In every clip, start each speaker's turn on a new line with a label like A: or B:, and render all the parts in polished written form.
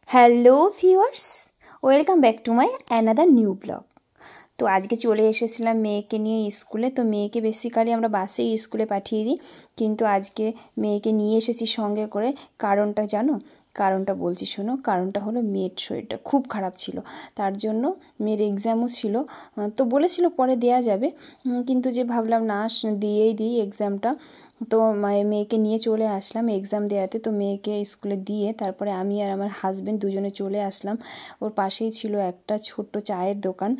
A: Hello viewers, welcome back to my another new blog. তো আজকে চলে এসেছিলাম মেয়েকে নিয়ে স্কুলে। তো মেয়েকে বেসিক্যালি আমরা বাসেই স্কুলে পাঠিয়ে দিই, কিন্তু আজকে মেয়েকে নিয়ে এসেছি সঙ্গে করে। কারণটা জানো? কারণটা বলছি শোনো। কারণটা হলো মেয়ের শরীরটা খুব খারাপ ছিল, তার জন্য মেয়ের এক্সামও ছিল। তো বলেছিল পরে দেয়া যাবে, কিন্তু যে ভাবলাম না দিয়েই দিই এক্সামটা। তো মেয়েকে নিয়ে চলে আসলাম এক্সাম দেওয়াতে। তো মেয়েকে স্কুলে দিয়ে তারপরে আমি আর আমার হাজব্যান্ড দুজনে চলে আসলাম। ওর পাশেই ছিল একটা ছোট্ট চায়ের দোকান।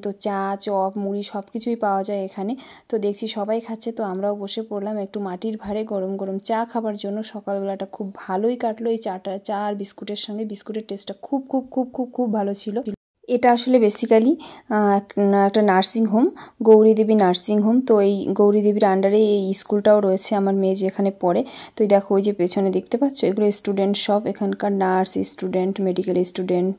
A: তো চা, চপ, মুড়ি সব কিছুই পাওয়া যায় এখানে। তো দেখছি সবাই খাচ্ছে, তো আমরাও বসে পড়লাম একটু মাটির ভাঁড়ে গরম গরম চা খাবার জন্য। সকালবেলাটা খুব ভালোই কাটলো এই চা আর বিস্কুটের সঙ্গে। বিস্কুটের টেস্টটা খুব খুব খুব খুব খুব ভালো ছিল। এটা আসলে বেসিক্যালি একটা nursing home, Gouri Devi nursing home. তো এই গৌরীদেবীর আন্ডারে এই স্কুলটাও রয়েছে, আমার মেয়ে যেখানে পড়ে। তো এই দেখো, ওই যে পেছনে দেখতে পাচ্ছ, এগুলো স্টুডেন্ট সব, এখানকার নার্স স্টুডেন্ট, মেডিকেল স্টুডেন্ট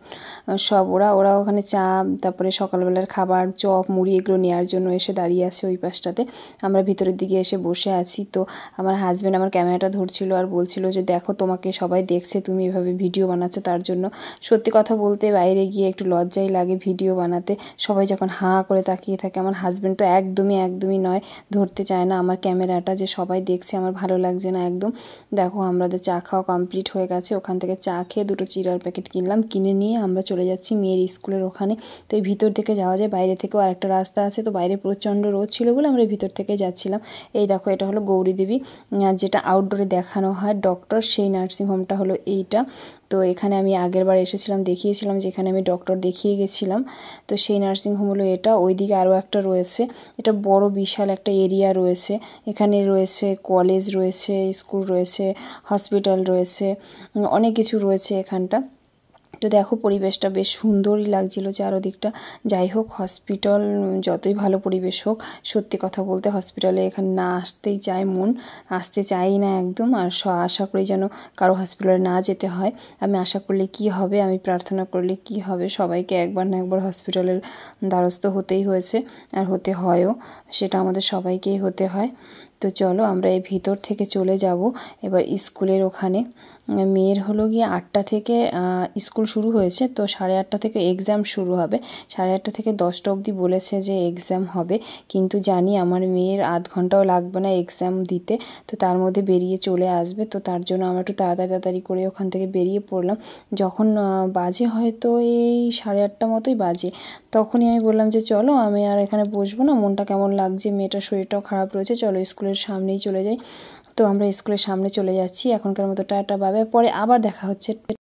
A: সব। ওরা ওখানে চা, তারপরে সকালবেলার খাবার, চপ, মুড়ি এগুলো নেওয়ার জন্য এসে দাঁড়িয়ে আছে ওই পাশটাতে। আমরা ভিতরের দিকে এসে বসে আছি। তো আমার হাজব্যান্ড আমার ক্যামেরাটা ধরছিল আর বলছিল যে দেখো, তোমাকে সবাই দেখছে, তুমি এভাবে ভিডিও বানাচ্ছো। তার জন্য সত্যি কথা বলতে বাইরে গিয়ে একটু লজ্জাই লাগে ভিডিও বানাতে, সবাই যখন হাঁ করে তাকিয়ে থাকে। আমার হাজব্যান্ড তো একদমই নয়, ধরতে চায় না আমার ক্যামেরাটা, যে সবাই দেখছে আমার ভালো লাগছে না একদম। দেখো, আমাদের চা খাওয়া কমপ্লিট হয়ে গেছে। ওখান থেকে চা খেয়ে দুটো চিড়ার প্যাকেট কিনলাম, কিনে নিয়ে আমরা চলে যাচ্ছি মেয়ের স্কুলের ওখানে। তো এই ভিতর থেকে যাওয়া যায়, বাইরে থেকেও আরেকটা রাস্তা আছে। তো বাইরে প্রচণ্ড রোদ ছিল বলে আমরা ভিতর থেকে যাচ্ছিলাম। এই দেখো, এটা হলো গৌরীদেবী, যেটা আউটডোরে দেখানো হয় ডক্টর, সেই নার্সিংহোমটা হলো এইটা। তো এখানে আমি আগেরবার এসেছিলাম, দেখিয়েছিলাম যে এখানে আমি ডক্টর দেখিয়ে গেছিলাম। তো সেই নার্সিংহোম হলো এটা। ওইদিকে আরও একটা রয়েছে, এটা বড় বিশাল একটা এরিয়া রয়েছে। এখানে রয়েছে কলেজ রয়েছে, স্কুল রয়েছে, হসপিটাল রয়েছে, অনেক কিছু রয়েছে এখানটা। তো দেখো, পরিবেশটা বেশ সুন্দরই লাগছিল চারোদিকটা। যাই হোক, হসপিটাল যতই ভালো পরিবেশ হোক, সত্যি কথা বলতে হসপিটালে এখানে না আসতেই চায় মন, আসতে চাই না একদম। আর আশা করি যেন কারো হসপিটালে না যেতে হয়। আমি আশা করলে কি হবে, আমি প্রার্থনা করলে কি হবে, সবাইকে একবার না একবার হসপিটালের দ্বারস্থ হতেই হয়েছে, আর হতে হয়ও। সেটা আমাদের সবাইকেই হতে হয়। তো চলো, আমরা এই ভিতর থেকে চলে যাব এবার স্কুলের ওখানে। মেয়ের হলো গিয়ে 8টা থেকে স্কুল শুরু হয়েছে। তো 8:30 থেকে এক্সাম শুরু হবে। 8:30 থেকে 10টা অবধি বলেছে যে এক্সাম হবে, কিন্তু জানি আমার মেয়ের আধ ঘন্টাও লাগবে না এক্সাম দিতে। তো তার মধ্যে বেরিয়ে চলে আসবে। তো তার জন্য আমরা একটু তাড়াতাড়ি করে ওখান থেকে বেরিয়ে পড়লাম। যখন বাজে হয়তো এই 8:30 মতোই বাজে, তখনই আমি বললাম যে চলো, আমি আর এখানে বসবো না, মনটা কেমন লাগছে, মেয়েটার শরীরটাও খারাপ রয়েছে, চলো স্কুলের সামনেই চলে যাই। তো আমরা স্কুলের সামনে চলে যাচ্ছি। এখনকার মতো টাটা, বাই বাই, পরে আবার দেখা হচ্ছে।